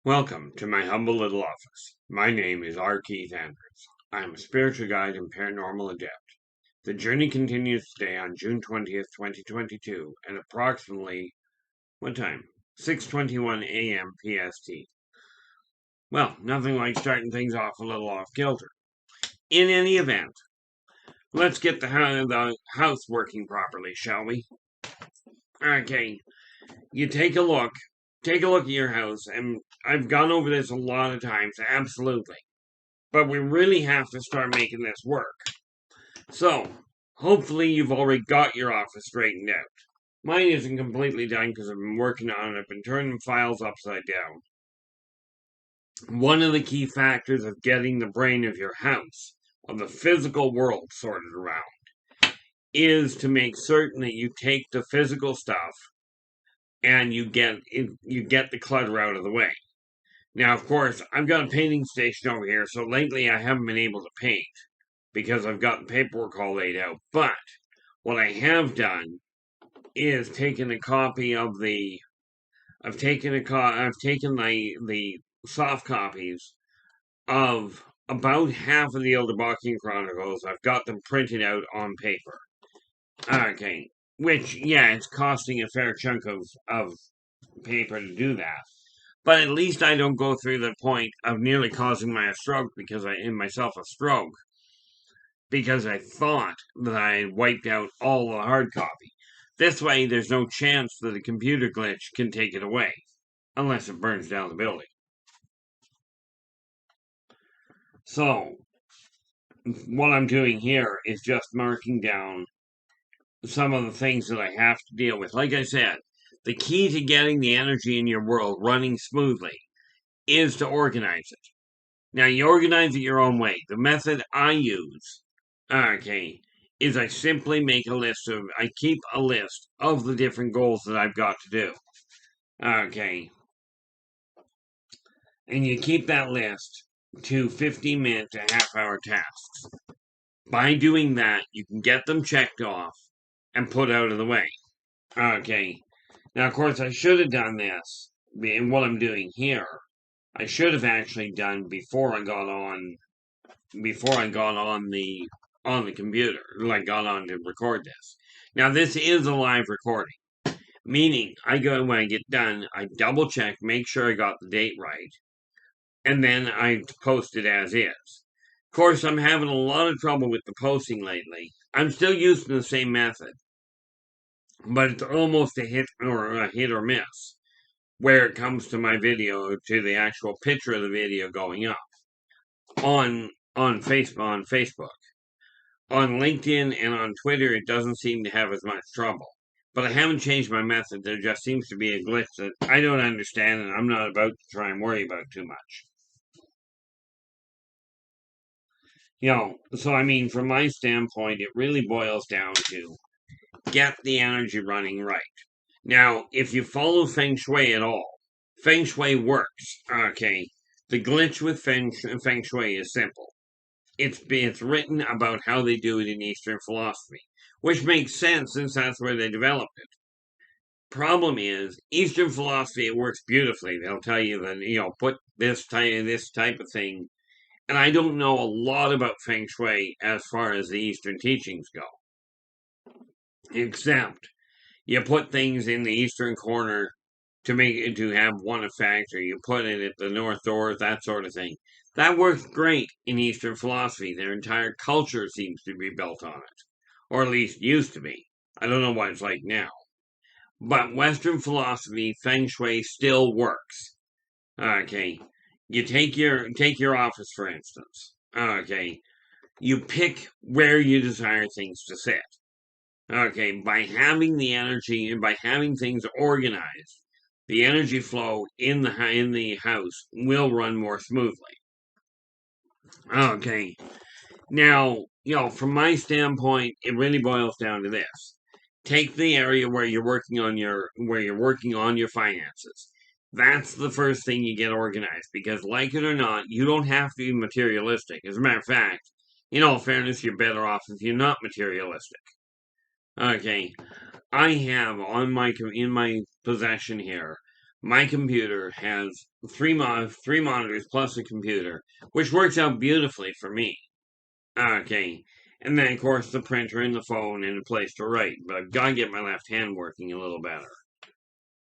Welcome to my humble little office. My name is R. Keith Andrews. I am a spiritual guide and paranormal adept. The journey continues today on June 20th, 2022 at approximately, what time? 6:21 a.m. PST. Well, nothing like starting things off a little off kilter. In any event, let's get the house working properly, shall we? Okay, you take a look at your house, and I've gone over this a lot of times, absolutely. But we really have to start making this work. So, hopefully you've already got your office straightened out. Mine isn't completely done because I've been working on it. I've been turning files upside down. One of the key factors of getting the brain of your house, of the physical world sorted around, is to make certain that you take the physical stuff and you get the clutter out of the way. Now, of course, I've got a painting station over here, so lately I haven't been able to paint because I've got the paperwork all laid out. But what I have done is taken a copy of the I've taken the soft copies of about half of the Yldrbac Chronicles. I've got them printed out on paper. Okay. Which, yeah, it's costing a fair chunk of paper to do that. But at least I don't go through the point of nearly causing myself a stroke because I thought that I had wiped out all the hard copy. This way, there's no chance that a computer glitch can take it away, unless it burns down the building. So, what I'm doing here is just marking down some of the things that I have to deal with. Like I said, the key to getting the energy in your world running smoothly is to organize it. Now, you organize it your own way. The method I use, okay, is I simply I keep a list of the different goals that I've got to do. Okay. And you keep that list to 15-minute to half-hour tasks. By doing that, you can get them checked off and put out of the way. Okay. Now, of course, I should have done this in what I'm doing here. I should have actually done before I got on the computer, like got on to record this. Now, this is a live recording, meaning when I get done, I double check, make sure I got the date right, and then I post it as is. Of course, I'm having a lot of trouble with the posting lately. I'm still using the same method, but it's almost a hit or miss where it comes to my video, to the actual picture of the video going up on Facebook. On LinkedIn and on Twitter, it doesn't seem to have as much trouble. But I haven't changed my method. There just seems to be a glitch that I don't understand, and I'm not about to try and worry about too much. So I mean, from my standpoint, it really boils down to get the energy running right. Now, if you follow Feng Shui at all, Feng Shui works. Okay. The glitch with Feng Shui is simple. It's written about how they do it in Eastern philosophy, which makes sense since that's where they developed it. Problem is, Eastern philosophy, it works beautifully. They'll tell you that, put this type of thing. And I don't know a lot about Feng Shui as far as the Eastern teachings go. Except you put things in the eastern corner to make it to have one effect, or you put it at the north door, that sort of thing. That works great in Eastern philosophy. Their entire culture seems to be built on it, or at least used to be. I don't know what it's like now. But Western philosophy, Feng Shui still works. Okay. You take your office, for instance. Okay. You pick where you desire things to sit. Okay, by having the energy and by having things organized, the energy flow in the house will run more smoothly. Okay, now from my standpoint, it really boils down to this: take the area where you're working on your finances. That's the first thing you get organized because, like it or not, you don't have to be materialistic. As a matter of fact, in all fairness, you're better off if you're not materialistic. Okay, I have in my possession here my computer has three monitors plus a computer, which works out beautifully for me. Okay. And then, of course, the printer and the phone and a place to write. But I've got to get my left hand working a little better.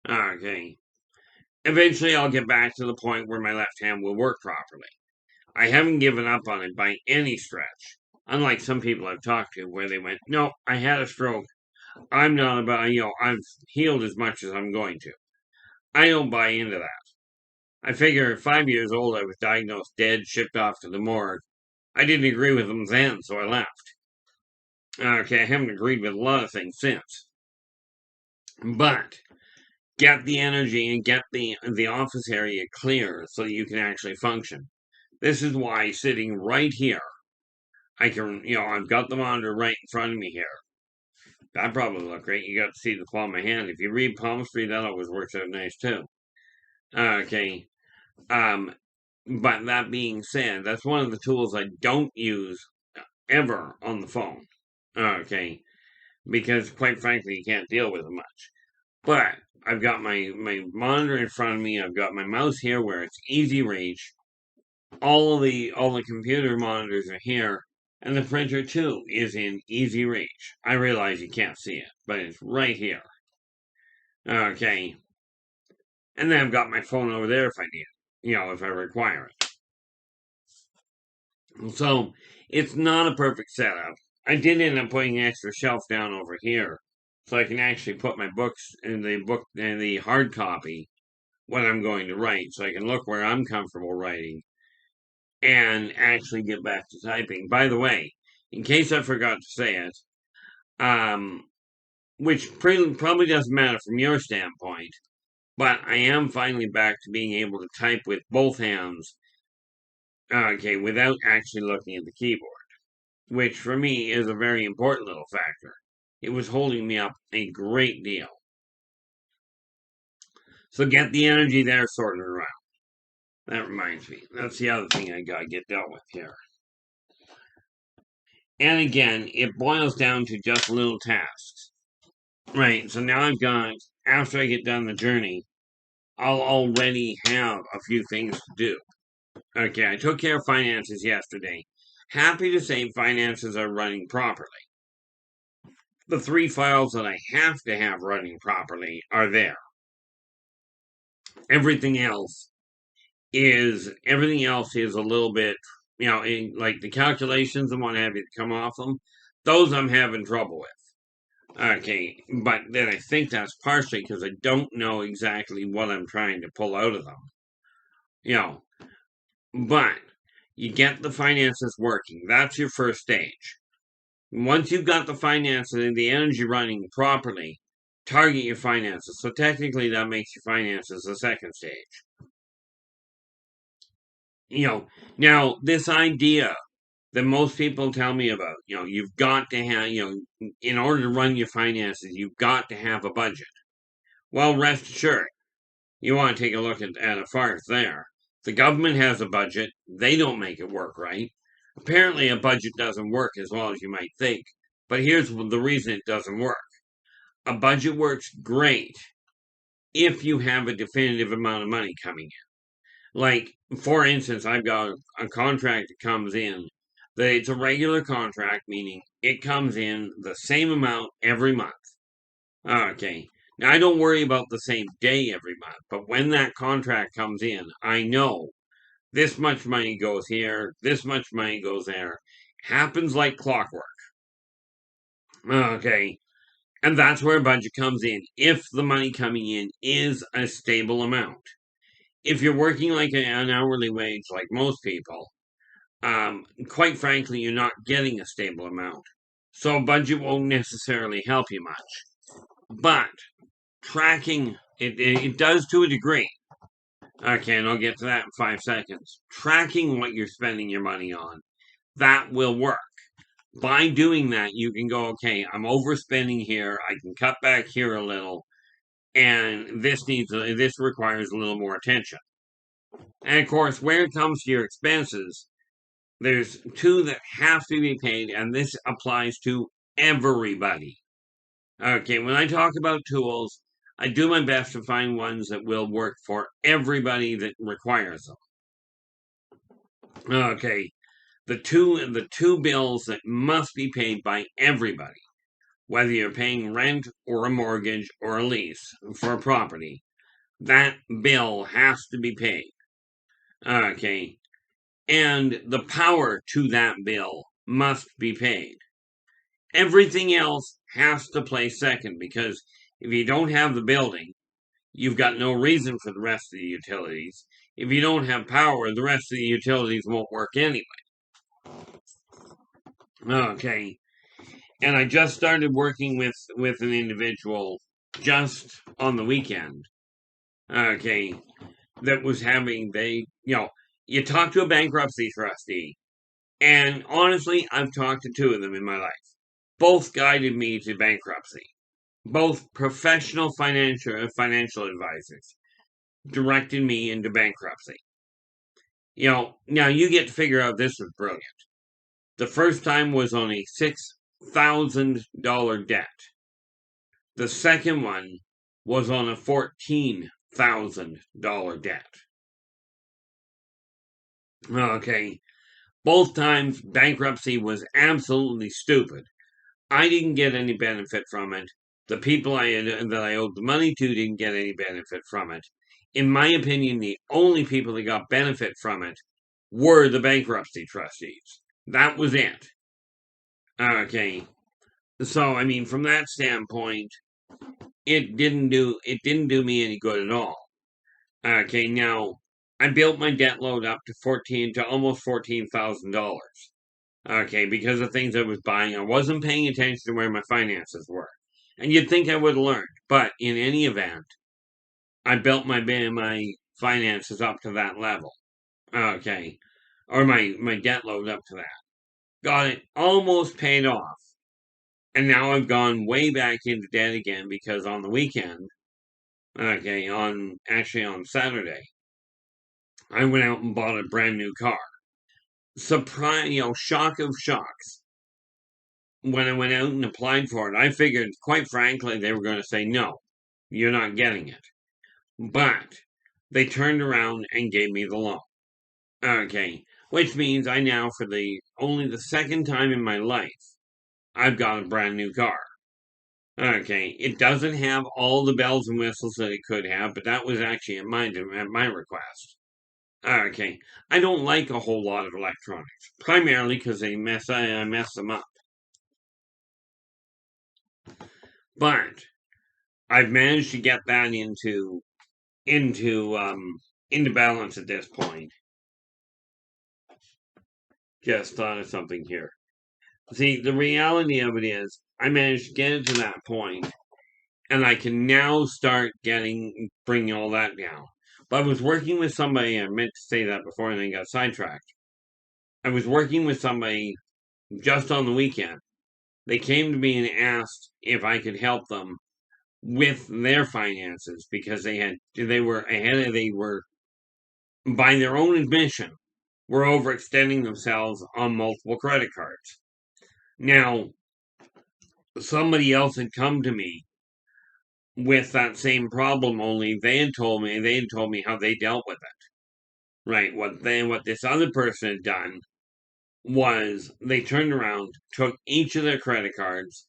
Okay. Eventually, I'll get back to the point where my left hand will work properly. I haven't given up on it by any stretch. Unlike some people I've talked to where they went, no, I had a stroke. I'm not about, I've healed as much as I'm going to. I don't buy into that. I figure at 5 years old, I was diagnosed dead, shipped off to the morgue. I didn't agree with them then, so I left. Okay, I haven't agreed with a lot of things since. But get the energy and get the office area clear so you can actually function. This is why sitting right here, I can, I've got the monitor right in front of me here. That probably look great. You got to see the palm of my hand. If you read palmistry, that always works out nice too. Okay. But that being said, that's one of the tools I don't use ever on the phone. Okay. Because quite frankly, you can't deal with it much. But I've got my monitor in front of me. I've got my mouse here where it's easy reach. All the computer monitors are here, and the printer too is in easy reach. I realize you can't see it, but it's right here. Okay. And then I've got my phone over there if I need it, if I require it. So it's not a perfect setup. I did end up putting an extra shelf down over here so I can actually put my books in the hard copy what I'm going to write so I can look where I'm comfortable writing and actually get back to typing. By the way, in case I forgot to say it, which probably doesn't matter from your standpoint, but I am finally back to being able to type with both hands, without actually looking at the keyboard, which for me is a very important little factor. It was holding me up a great deal. So get the energy there sorted around. That reminds me. That's the other thing I gotta get dealt with here. And again, it boils down to just little tasks. Right, so now I've got, after I get done the journey, I'll already have a few things to do. Okay, I took care of finances yesterday. Happy to say finances are running properly. The 3 files that I have to have running properly are there. Everything else is a little bit, like the calculations and what have you to come off them. Those I'm having trouble with. Okay, but then I think that's partially because I don't know exactly what I'm trying to pull out of them. But you get the finances working. That's your first stage. Once you've got the finances and the energy running properly, target your finances. So technically that makes your finances the second stage. Now this idea that most people tell me about, you've got to have, in order to run your finances, you've got to have a budget. Well, rest assured, you want to take a look at a farce there. The government has a budget. They don't make it work right. Apparently, a budget doesn't work as well as you might think. But here's the reason it doesn't work. A budget works great if you have a definitive amount of money coming in. Like, for instance, I've got a contract that comes in. That it's a regular contract, meaning it comes in the same amount every month. Okay. Now, I don't worry about the same day every month, but when that contract comes in, I know this much money goes here, this much money goes there. Happens like clockwork. Okay. And that's where a budget comes in, if the money coming in is a stable amount. If you're working like an hourly wage, like most people, quite frankly, you're not getting a stable amount. So a budget won't necessarily help you much. But tracking, it does to a degree. Okay, and I'll get to that in 5 seconds. Tracking what you're spending your money on, that will work. By doing that, you can go, okay, I'm overspending here. I can cut back here a little, and this requires a little more attention. And of course, when it comes to your expenses, there's 2 that have to be paid, and this applies to everybody. Okay, when I talk about tools, I do my best to find ones that will work for everybody that requires them. Okay, the two bills that must be paid by everybody, whether you're paying rent or a mortgage or a lease for a property, that bill has to be paid. Okay, and the power to that bill must be paid. Everything else has to play second, because if you don't have the building, you've got no reason for the rest of the utilities. If you don't have power, the rest of the utilities won't work anyway. Okay, and I just started working with an individual just on the weekend. Okay, that was having you talk to a bankruptcy trustee, and honestly, I've talked to two of them in my life. Both guided me to bankruptcy. Both professional financial advisors directed me into bankruptcy. Now you get to figure out this was brilliant. The first time was on a $6,000 debt. The second one was on a $14,000 debt. Okay, both times bankruptcy was absolutely stupid. I didn't get any benefit from it. The people that I owed the money to didn't get any benefit from it. In my opinion, the only people that got benefit from it were the bankruptcy trustees. That was it. Okay. So, I mean, from that standpoint, it didn't do me any good at all. Okay, now I built my debt load up to almost $14,000. Okay, because of things I was buying, I wasn't paying attention to where my finances were, and you'd think I would have learned. But in any event, I built my finances up to that level. Okay, or my debt load up to that. Got it almost paid off. And now I've gone way back into debt again, because on the weekend, okay, on Saturday, I went out and bought a brand new car. Surprise, shock of shocks. When I went out and applied for it, I figured, quite frankly, they were going to say, no, you're not getting it. But they turned around and gave me the loan. Okay, which means I now, for only the second time in my life, I've got a brand new car. Okay, it doesn't have all the bells and whistles that it could have, but that was actually at my request. Okay, I don't like a whole lot of electronics, primarily because I mess them up. But I've managed to get that into balance at this point. Just thought of something here. See, the reality of it is, I managed to get it to that point, and I can now start bringing all that down. But I was working with somebody, I meant to say that before and then got sidetracked. I was working with somebody just on the weekend. They came to me and asked if I could help them with their finances, because they were by their own admission, were overextending themselves on multiple credit cards. Now, somebody else had come to me with that same problem, only they had told me how they dealt with it. Right. What this other person had done was they turned around, took each of their credit cards,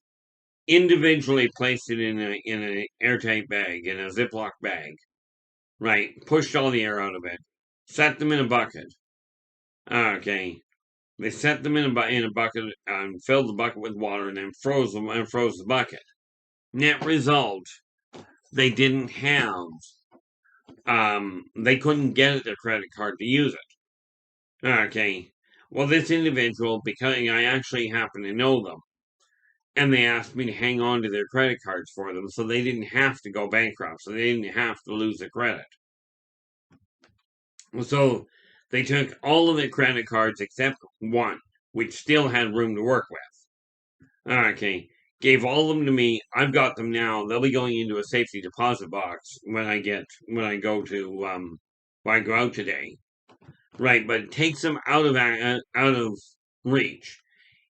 individually placed it in an airtight bag, in a Ziploc bag. Right. Pushed all the air out of it. Set them in a bucket. Okay. They set them in a bucket and filled the bucket with water, and then froze the bucket. Net result, they didn't have, they couldn't get their credit card to use it. Okay. Well, this individual, because I actually happen to know them, and they asked me to hang on to their credit cards for them, so they didn't have to go bankrupt, so they didn't have to lose their credit. So they took all of their credit cards except one, which still had room to work with. Okay. Gave all of them to me. I've got them now. They'll be going into a safety deposit box when I go out today. Right, but it takes them out of reach.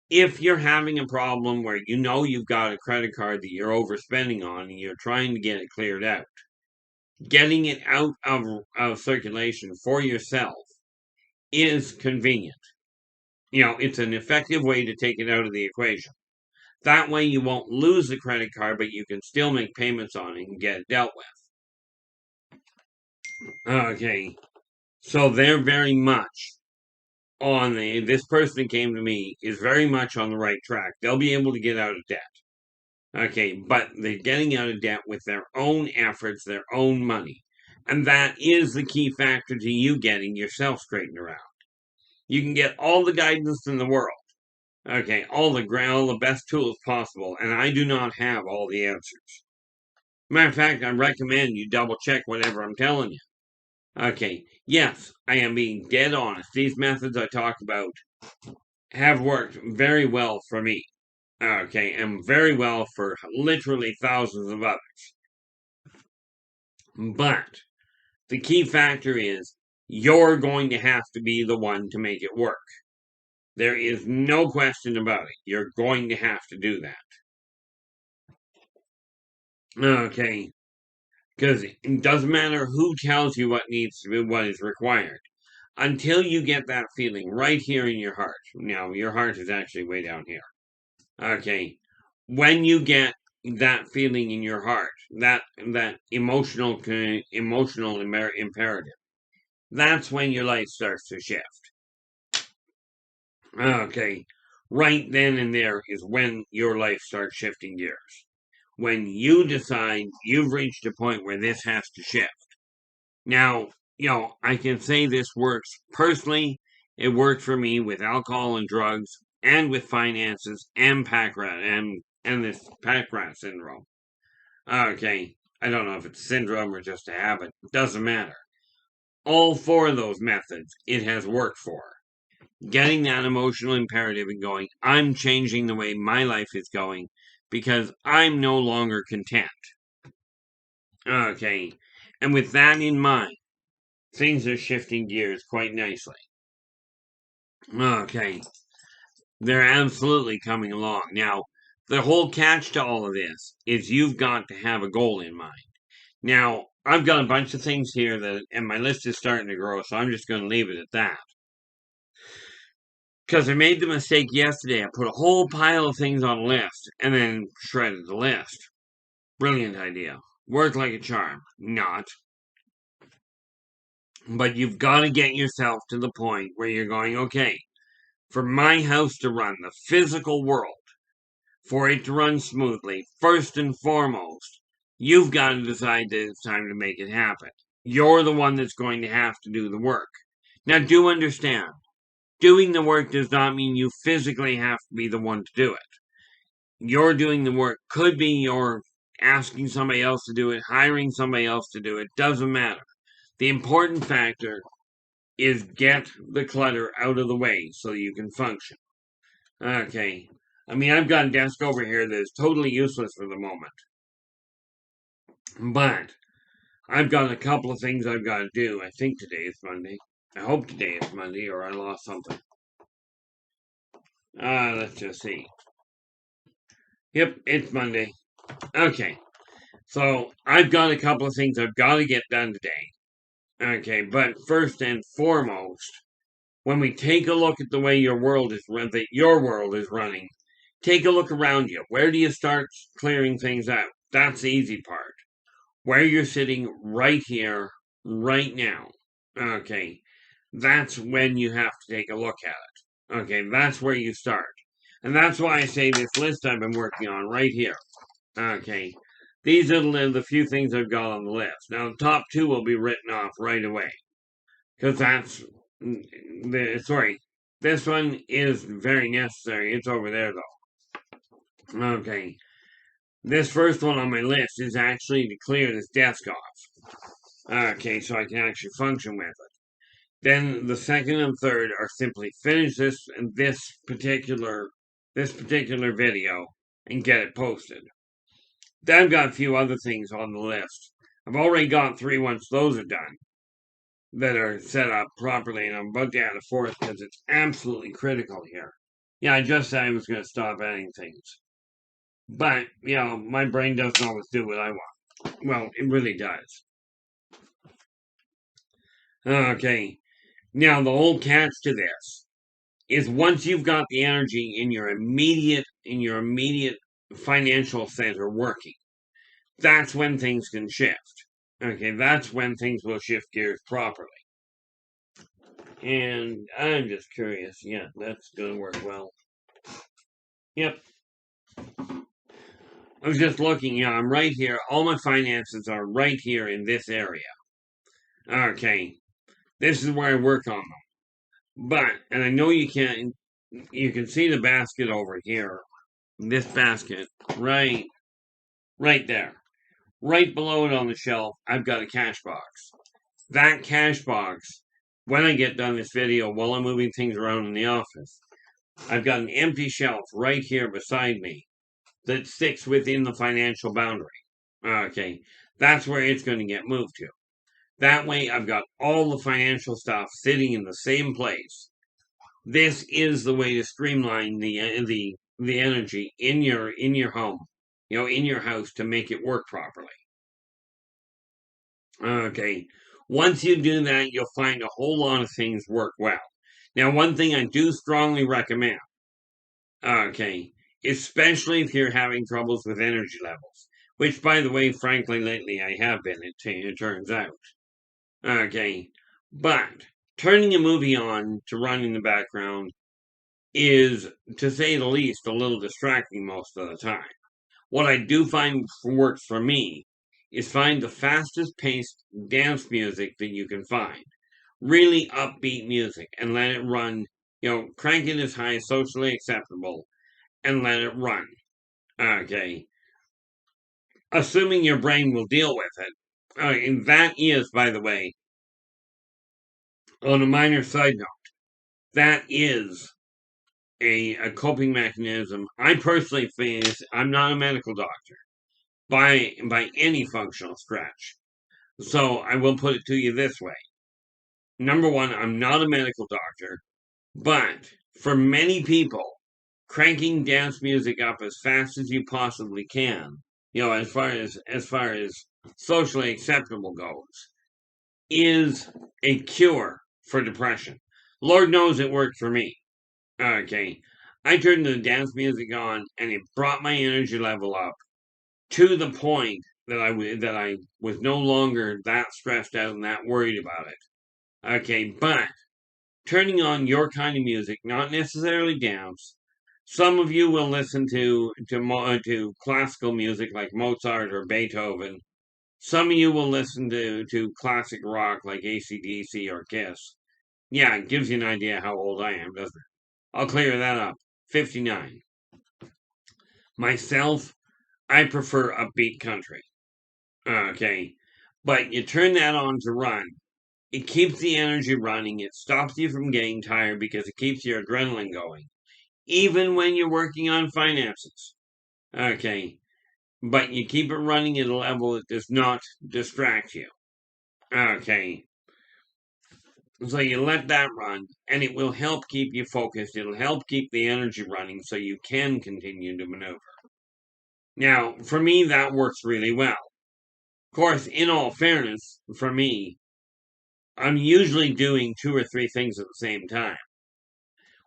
If you're having a problem where you know you've got a credit card that you're overspending on and you're trying to get it cleared out, getting it out of circulation for yourself is convenient. It's an effective way to take it out of the equation. That way you won't lose the credit card, but you can still make payments on it and get it dealt with. Okay, so they're very much this person that came to me is very much on the right track. They'll be able to get out of debt. Okay, but they're getting out of debt with their own efforts, their own money. And that is the key factor to you getting yourself straightened around. You can get all the guidance in the world. Okay, all the best tools possible, and I do not have all the answers. Matter of fact, I recommend you double check whatever I'm telling you. Okay, yes, I am being dead honest. These methods I talk about have worked very well for me. Okay, and very well for literally thousands of others. But the key factor is you're going to have to be the one to make it work. There is no question about it. You're going to have to do that. Okay, because it doesn't matter who tells you what needs to be, what is required. Until you get that feeling right here in your heart. Now, your heart is actually way down here. Okay, when you get that feeling in your heart, that emotional imperative, that's when your life starts to shift. Okay, right then and there is when your life starts shifting gears. When you decide you've reached a point where this has to shift. Now, I can say this works personally. It worked for me with alcohol and drugs, and with finances, and pack rat, and this pack rat syndrome. Okay, I don't know if it's syndrome or just a habit. Doesn't matter. All four of those methods it has worked for. Getting that emotional imperative and going, I'm changing the way my life is going because I'm no longer content. Okay, and with that in mind, things are shifting gears quite nicely. Okay, they're absolutely coming along. Now, the whole catch to all of this is you've got to have a goal in mind. Now, I've got a bunch of things here and my list is starting to grow, so I'm just going to leave it at that. Because I made the mistake yesterday. I put a whole pile of things on a list and then shredded the list. Brilliant idea. Worked like a charm. Not. But you've got to get yourself to the point where you're going, okay, for my house to run, the physical world, for it to run smoothly, first and foremost, you've got to decide that it's time to make it happen. You're the one that's going to have to do the work. Now, do understand, doing the work does not mean you physically have to be the one to do it. You're doing the work. Could be you're asking somebody else to do it, hiring somebody else to do it. Doesn't matter. The important factor is get the clutter out of the way so you can function. Okay. I mean, I've got a desk over here that is totally useless for the moment. But I've got a couple of things I've got to do. I think today is Monday. I hope today is Monday or I lost something. Let's just see. Yep, it's Monday. Okay. So I've got a couple of things I've got to get done today. Okay, but first and foremost, when we take a look at the way your world is running, take a look around you. Where do you start clearing things out? That's the easy part. Where you're sitting right here, right now. Okay, that's when you have to take a look at it. Okay, that's where you start. And that's why I say this list I've been working on right here. Okay, these are the few things I've got on the list. Now, the top two will be written off right away. Because this one is very necessary. It's over there, though. Okay, this first one on my list is actually to clear this desk off. Okay, so I can actually function with it. Then the second and third are simply finish this particular video and get it posted. Then I've got a few other things on the list. I've already got 3 once those are done that are set up properly, and I'm about to add a fourth because it's absolutely critical here. Yeah, I just said I was going to stop adding things. But, my brain doesn't always do what I want. Well, it really does. Okay. Now, the whole catch to this is once you've got the energy in your immediate financial center working, that's when things can shift. Okay, that's when things will shift gears properly. And I'm just curious. Yeah, that's going to work well. Yep. I was just looking. Yeah, I'm right here. All my finances are right here in this area. Okay. This is where I work on them. And I know you can see the basket over here. This basket, right there. Right below it on the shelf, I've got a cash box. That cash box, when I get done this video, while I'm moving things around in the office, I've got an empty shelf right here beside me that sticks within the financial boundary. Okay, that's where it's going to get moved to. That way, I've got all the financial stuff sitting in the same place. This is the way to streamline the energy in your home, in your house to make it work properly. Okay, once you do that, you'll find a whole lot of things work well. Now, one thing I do strongly recommend, okay, especially if you're having troubles with energy levels, which, by the way, frankly, lately I have been, it turns out. Okay, but turning a movie on to run in the background is, to say the least, a little distracting most of the time. What I do find works for me is find the fastest paced dance music that you can find. Really upbeat music and let it run, crank it as high as socially acceptable and let it run. Okay. Assuming your brain will deal with it. And that is, by the way, on a minor side note, that is a coping mechanism. I personally think I'm not a medical doctor by any functional stretch. So I will put it to you this way. Number one, I'm not a medical doctor, but for many people, cranking dance music up as fast as you possibly can, as far as socially acceptable goes, is a cure for depression. Lord knows it worked for me. Okay. I turned the dance music on and it brought my energy level up to the point that I was no longer that stressed out and that worried about it. Okay, but turning on your kind of music, not necessarily dance. Some of you will listen to classical music like Mozart or Beethoven. Some of you will listen to classic rock like AC/DC or Kiss. Yeah, it gives you an idea how old I am, doesn't it? I'll clear that up. 59. Myself, I prefer upbeat country. Okay. But you turn that on to run. It keeps the energy running. It stops you from getting tired because it keeps your adrenaline going. Even when you're working on finances. Okay. But you keep it running at a level that does not distract you. Okay. So you let that run, and it will help keep you focused. It'll help keep the energy running so you can continue to maneuver. Now, for me, that works really well. Of course, in all fairness, for me, I'm usually doing two or three things at the same time.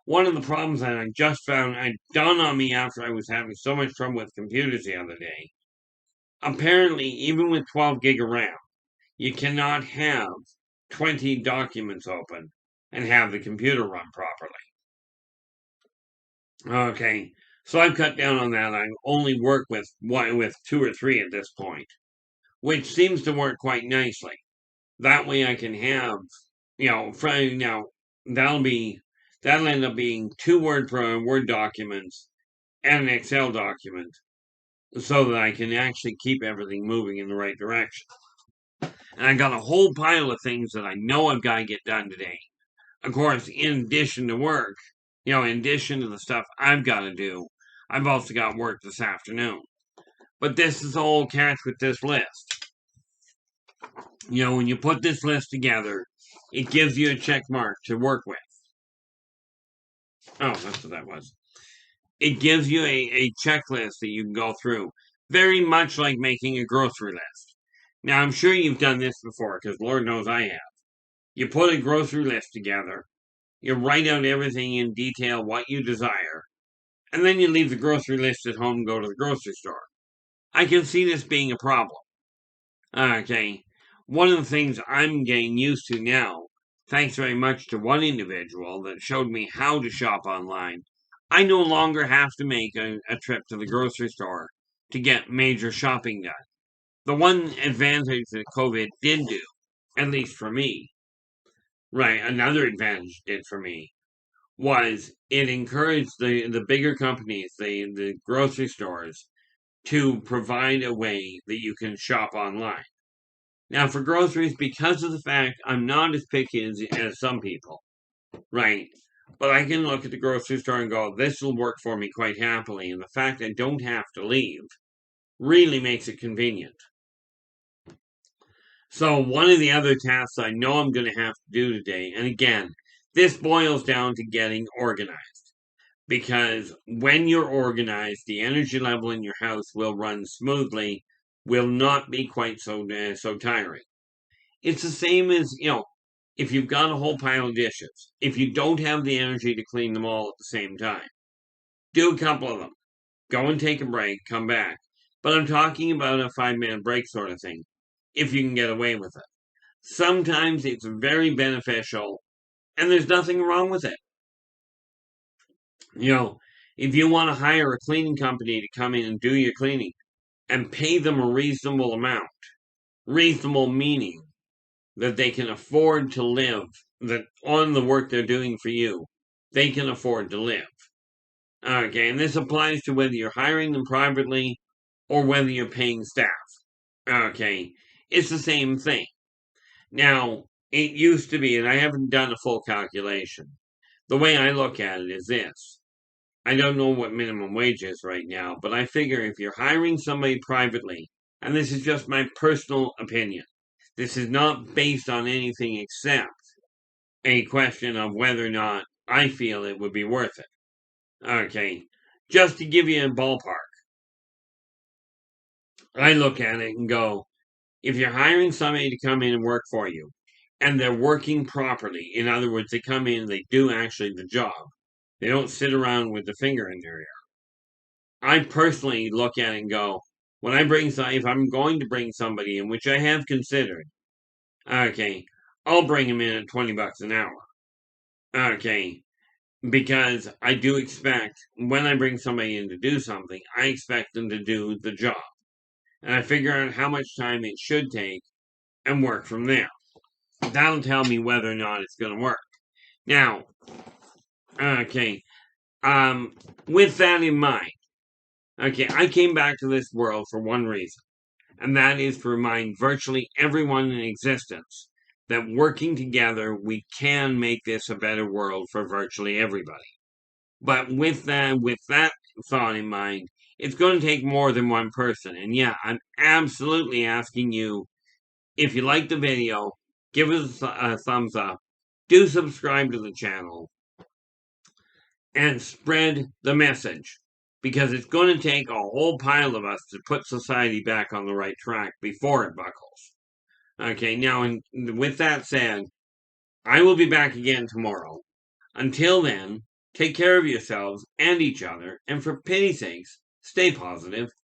One of the problems that I just found had dawned on me after I was having so much trouble with computers the other day. Apparently, even with 12 gig of RAM, you cannot have 20 documents open and have the computer run properly. Okay, so I've cut down on that. I only work with two or three at this point, which seems to work quite nicely. That way I can have, now that'll end up being two Word documents and an Excel document so that I can actually keep everything moving in the right direction. And I got a whole pile of things that I know I've got to get done today. Of course, in addition to work, in addition to the stuff I've got to do, I've also got work this afternoon. But this is the whole catch with this list. When you put this list together, it gives you a check mark to work with. Oh, that's what that was. It gives you a checklist that you can go through, very much like making a grocery list. Now, I'm sure you've done this before, because Lord knows I have. You put a grocery list together, you write out everything in detail what you desire, and then you leave the grocery list at home and go to the grocery store. I can see this being a problem. Okay, one of the things I'm getting used to now, thanks very much to one individual that showed me how to shop online, I no longer have to make a trip to the grocery store to get major shopping done. The one advantage that COVID did do, at least for me, right, another advantage it did for me, was it encouraged the bigger companies, the grocery stores, to provide a way that you can shop online. Now, for groceries, because of the fact I'm not as picky as some people, right? But I can look at the grocery store and go, this will work for me quite happily. And the fact I don't have to leave really makes it convenient. So, one of the other tasks I know I'm going to have to do today, and again, this boils down to getting organized. Because when you're organized, the energy level in your house will run smoothly, will not be quite so tiring. It's the same as, if you've got a whole pile of dishes, if you don't have the energy to clean them all at the same time, do a couple of them. Go and take a break, come back. But I'm talking about a 5-minute break sort of thing, if you can get away with it. Sometimes it's very beneficial, and there's nothing wrong with it. If you want to hire a cleaning company to come in and do your cleaning and pay them a reasonable amount, reasonable meaning that they can afford to live, that on the work they're doing for you, they can afford to live. Okay, and this applies to whether you're hiring them privately or whether you're paying staff. Okay, it's the same thing. Now, it used to be, and I haven't done a full calculation, the way I look at it is this. I don't know what minimum wage is right now, but I figure if you're hiring somebody privately, and this is just my personal opinion, this is not based on anything except a question of whether or not I feel it would be worth it. Okay, just to give you a ballpark, I look at it and go, if you're hiring somebody to come in and work for you, and they're working properly, in other words, they come in and they do actually the job, they don't sit around with the finger in their ear. I personally look at it and go, when I bring if I'm going to bring somebody in, which I have considered, okay, I'll bring them in at $20 an hour. Okay, because I do expect when I bring somebody in to do something, I expect them to do the job. And I figure out how much time it should take and work from there. That'll tell me whether or not it's going to work. Now, okay, with that in mind, okay, I came back to this world for one reason, and that is to remind virtually everyone in existence that working together, we can make this a better world for virtually everybody. But with that thought in mind, it's going to take more than one person. And yeah, I'm absolutely asking you, if you like the video, give us a thumbs up, do subscribe to the channel, and spread the message. Because it's going to take a whole pile of us to put society back on the right track before it buckles. Okay, now, and with that said, I will be back again tomorrow. Until then, take care of yourselves and each other, and for pity's sakes, stay positive.